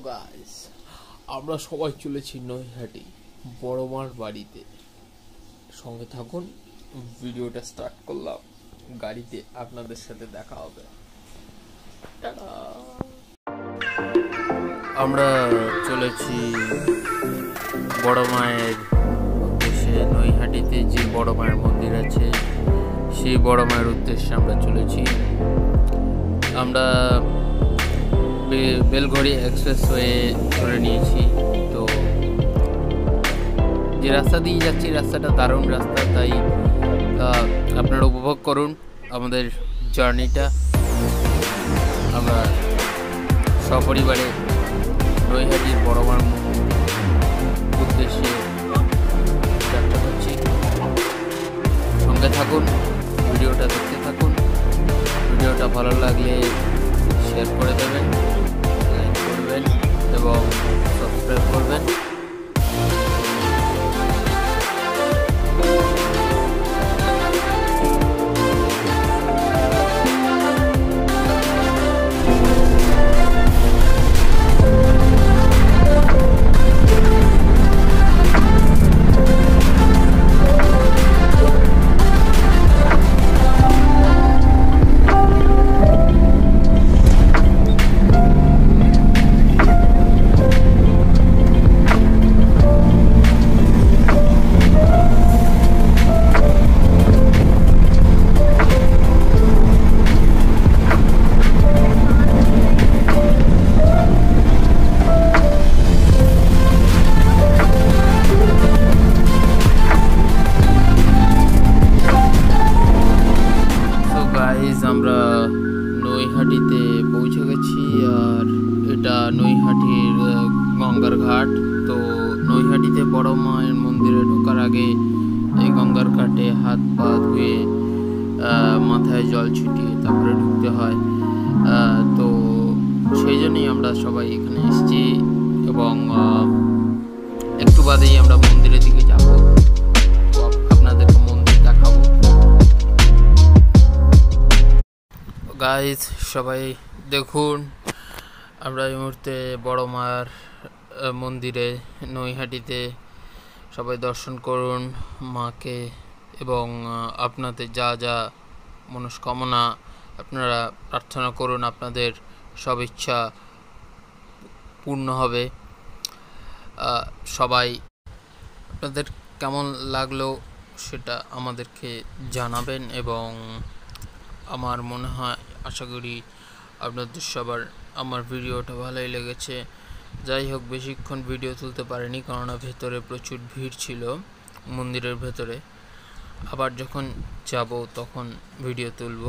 Guys, আমরা সবাই চলেছি নৈহাটি বড়মার বাড়িতে। সঙ্গে থাকুন, ভিডিওটা স্টার্ট করলাম। গাড়িতে আপনাদের সাথে দেখা হবে। টাটা। আমরা চলেছি বড় মায়ের উদ্দেশ্যে। নৈহাটিতে যে বড় মায়ের মন্দির আছে সেই বড় মায়ের উদ্দেশ্যে আমরা চলেছি। আমরা বেলঘড়ি এক্সপ্রেসওয়ে ধরে নিয়েছি। তো যে রাস্তা দিয়ে যাচ্ছি রাস্তাটা দারুণ রাস্তা, তাই আপনারা উপভোগ করুন আমাদের জার্নিটা। আমরা সপরিবারে নৈহাটির বড় মার উদ্দেশ্যে যাত্রা করছি। সঙ্গে থাকুন, ভিডিওটা দেখতে থাকুন। ভিডিওটা ভালো লাগলে শেয়ার করে দেবেন, লাইক করবেন এবং সাবস্ক্রাইব করবেন। আমরা নৈহাটিতে পৌঁছে গেছি, আর এটা নৈহাটির গঙ্গার ঘাট। তো নৈহাটিতে বড় মায়ের মন্দিরে ঢোকার আগে এই গঙ্গার ঘাটে হাত পা ধুয়ে মাথায় জল ছিটিয়ে তারপরে ঢুকতে হয়। তো সেই জন্যই আমরা সবাই এখানে এসেছি এবং একটু বাদেই আমরা মন্দিরের দিকে যাব। আপনাদেরকে মন্দির দেখাবো। গাইজ, সবাই দেখুন, আমরা এই মুহূর্তে বড় মার মন্দিরে নৈহাটিতে। সবাই দর্শন করুন মাকে এবং আপনাদের যা যা মনস্কামনা আপনারা প্রার্থনা করুন, আপনাদের সব ইচ্ছা পূর্ণ হবে। সবাই আপনাদের কেমন লাগলো সেটা আমাদেরকে জানাবেন এবং আমার মনে হয়, আশা করি আপনাদের সবার আমার ভিডিওটা ভালোই লেগেছে। যাই হোক, বেশিক্ষণ ভিডিও তুলতে পারিনি, কেননা ভেতরে প্রচুর ভিড় ছিল মন্দিরের ভেতরে। আবার যখন যাব তখন ভিডিও তুলব।